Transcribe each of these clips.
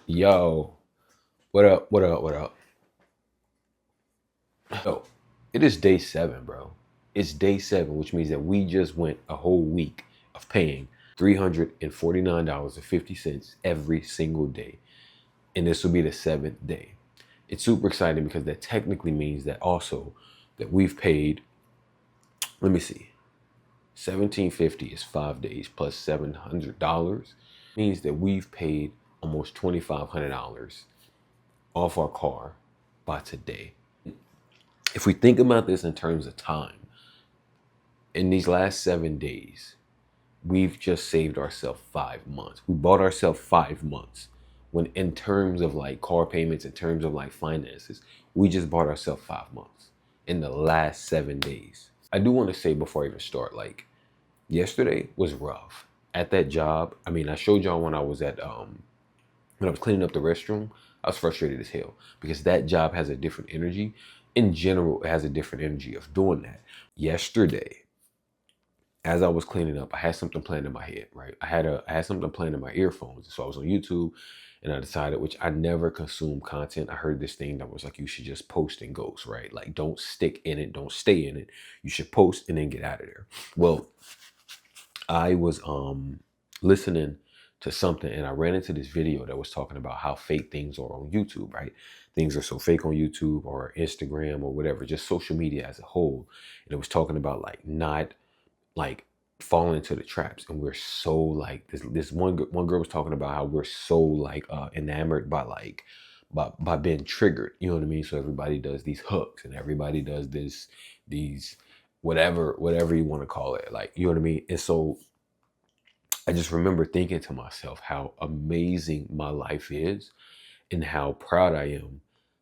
Yo, what up? What up? What up? Yo, it is day 7, bro. It's day 7, which means that we just went a whole week of paying $349.50 every single day. And this will be the 7th day. It's super exciting because that technically means that also that we've paid, let me see, 1750 is 5 days plus $700 means that we've paid almost $2,500 off our car by today. If we think about this in terms of time, in these last 7 days, we've just saved ourselves 5 months. We bought ourselves 5 months. When in terms of like car payments, in terms of like finances, we just bought ourselves 5 months in the last 7 days. I do want to say before I even start, like yesterday was rough. At that job, I mean, I showed y'all when I was at when I was cleaning up the restroom, I was frustrated as hell because that job has a different energy. In general, it has a different energy of doing that. Yesterday, as I was cleaning up, I had something playing in my head, right? I had something playing in my earphones. So I was on YouTube and I decided, which I never consume content. I heard this thing that was like, you should just post and ghost, right? Like don't stick in it, don't stay in it. You should post and then get out of there. Well, I was listening to something and I ran into this video that was talking about how fake things are on YouTube, right? Things are so fake on YouTube or Instagram or whatever, just social media as a whole. And it was talking about like not like falling into the traps. And we're so like this one girl was talking about how we're so like enamored by like by being triggered, you know what I mean? So everybody does these hooks and everybody does these whatever you want to call it, like, you know what I mean? And so I just remember thinking to myself how amazing my life is and how proud I am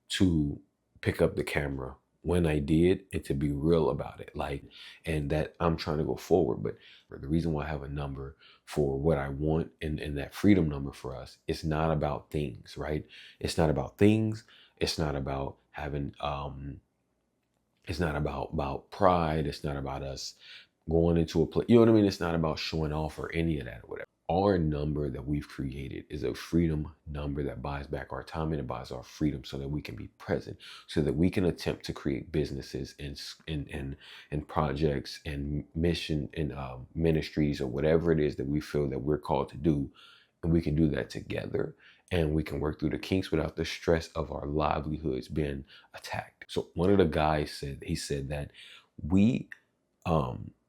to pick up the camera when I did and to be real about it. Like, and that I'm trying to go forward. But the reason why I have a number for what I want and that freedom number for us, it's not about things, right? It's not about things. It's not about having it's not about pride. It's not about us going into a place. You know what I mean? It's not about showing off or any of that or whatever. Our number that we've created is a freedom number that buys back our time and it buys our freedom so that we can be present, so that we can attempt to create businesses and projects and mission and ministries or whatever it is that we feel that we're called to do. And we can do that together and we can work through the kinks without the stress of our livelihoods being attacked. So one of the guys said, he said that we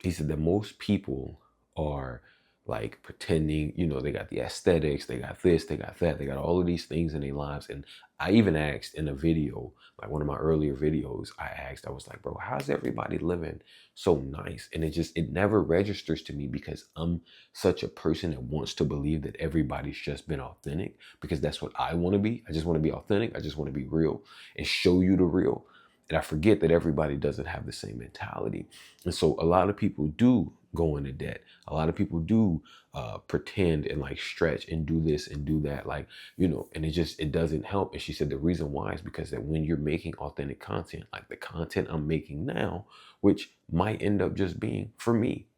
he said that most people are like pretending, you know, they got the aesthetics, they got this, they got that, they got all of these things in their lives. And I even asked in a video, like one of my earlier videos, I was like, bro, how's everybody living so nice? And it never registers to me because I'm such a person that wants to believe that everybody's just been authentic, because that's what I want to be. I just want to be authentic. I just want to be real and show you the real. And I forget that everybody doesn't have the same mentality. And so a lot of people do go into debt. A lot of people do pretend and like stretch and do this and do that. Like, you know, and it doesn't help. And she said the reason why is because that when you're making authentic content, like the content I'm making now, which might end up just being for me,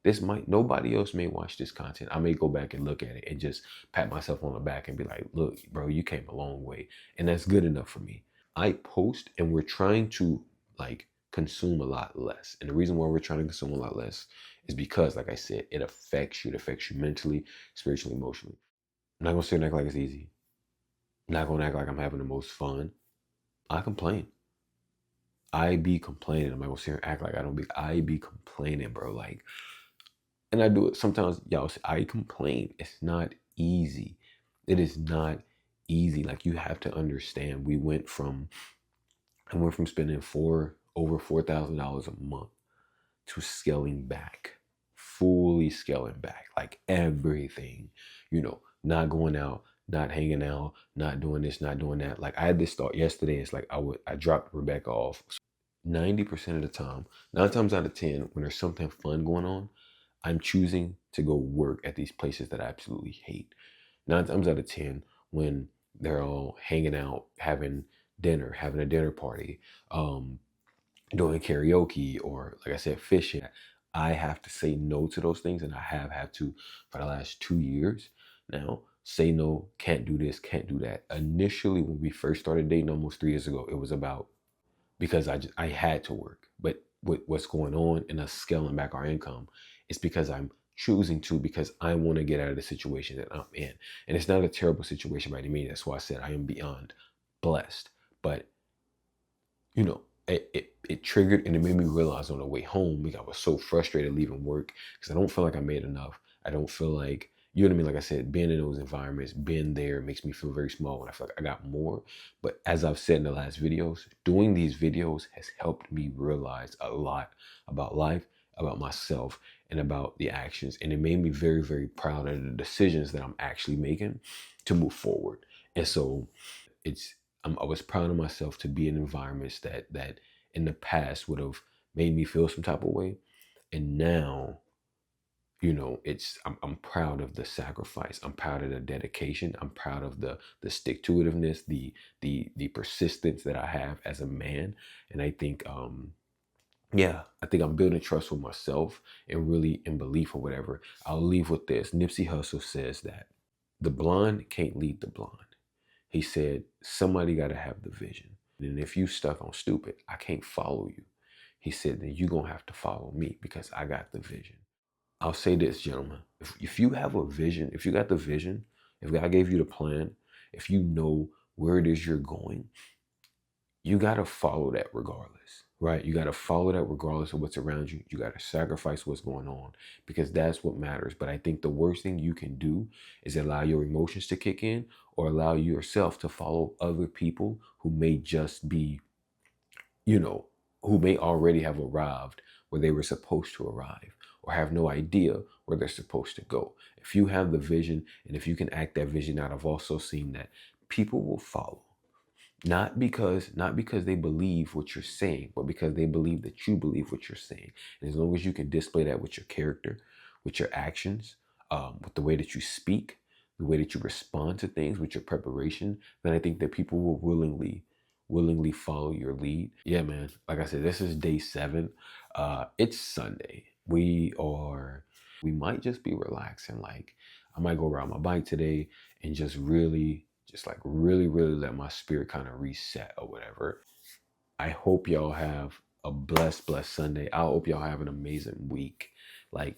nobody else may watch this content. I may go back and look at it and just pat myself on the back and be like, look, bro, you came a long way. And that's good enough for me. I post and we're trying to like consume a lot less. And the reason why we're trying to consume a lot less is because, like I said, it affects you. It affects you mentally, spiritually, emotionally. I'm not gonna sit and act like it's easy. I'm not gonna act like I'm having the most fun. I complain. I be complaining. I'm not gonna sit here and act like I be complaining, bro. Like, and I do it sometimes, y'all. I complain. It's not easy. It is not easy. Like, you have to understand. I went from spending over $4,000 a month to scaling back, fully scaling back, like everything, you know, not going out, not hanging out, not doing this, not doing that. Like, I had this thought yesterday. It's like I dropped Rebecca off. 90% of the time, 9 times out of 10, when there's something fun going on, I'm choosing to go work at these places that I absolutely hate. 9 times out of 10, when they're all hanging out, having dinner, having a dinner party, doing karaoke, or like I said, fishing, I have to say no to those things, and I have had to for the last 2 years now. say no, can't do this, can't do that. Initially, when we first started dating almost 3 years ago, it was about because I had to work. But with what's going on and us scaling back our income, it's because I'm choosing to because I want to get out of the situation that I'm in. And it's not a terrible situation by any means. That's why I said I am beyond blessed. But it triggered and it made me realize on the way home, because I was so frustrated leaving work because I don't feel like I made enough. I don't feel like, you know what I mean? Like I said, being in those environments, being there makes me feel very small when I feel like I got more. But as I've said in the last videos, doing these videos has helped me realize a lot about life, about myself, and about the actions. And it made me very, very proud of the decisions that I'm actually making to move forward. And so it's I was proud of myself to be in environments that in the past would have made me feel some type of way, and now I'm proud of the sacrifice. I'm proud of the dedication. I'm proud of the stick to itiveness, the persistence that I have as a man. And I think yeah, I think I'm building trust with myself and really in belief or whatever. I'll leave with this. Nipsey Hussle says that the blind can't lead the blind. He said, somebody got to have the vision. And if you stuck on stupid, I can't follow you. He said, then you're going to have to follow me because I got the vision. I'll say this, gentlemen. If you have a vision, if you got the vision, if God gave you the plan, if you know where it is you're going, you got to follow that regardless, right? You got to follow that regardless of what's around you. You got to sacrifice what's going on because that's what matters. But I think the worst thing you can do is allow your emotions to kick in or allow yourself to follow other people who may just be, who may already have arrived where they were supposed to arrive or have no idea where they're supposed to go. If you have the vision and if you can act that vision out, I've also seen that people will follow. Not because they believe what you're saying, but because they believe that you believe what you're saying. And as long as you can display that with your character, with your actions, with the way that you speak, the way that you respond to things, with your preparation, then I think that people will willingly follow your lead. Yeah, man. Like I said, this is day 7. It's Sunday. We might just be relaxing. Like I might go ride my bike today and just really really let my spirit kind of reset or whatever. I hope y'all have a blessed Sunday. I hope y'all have an amazing week. Like,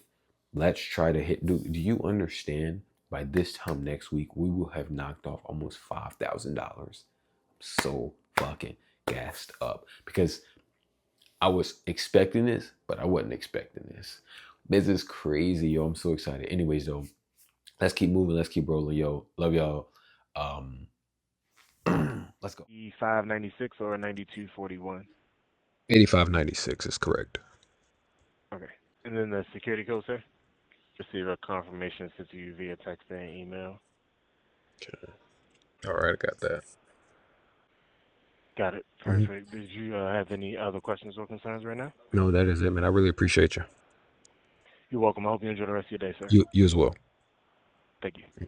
let's try to hit. Do you understand? By this time next week, we will have knocked off almost $5,000. So fucking gassed up because I was expecting this, but I wasn't expecting this. This is crazy, yo. I'm so excited. Anyways, though, let's keep moving. Let's keep rolling, yo. Love y'all. Um, let's go. 596 or 9241. 8596 is correct. Okay. And then the security code, sir? Receive a confirmation sent to you via text and email. Okay. All right, I got that. Got it. Perfect. Did you have any other questions or concerns right now? No, that is it, man. I really appreciate you. You're welcome. I hope you enjoy the rest of your day, sir. You as well. Thank you.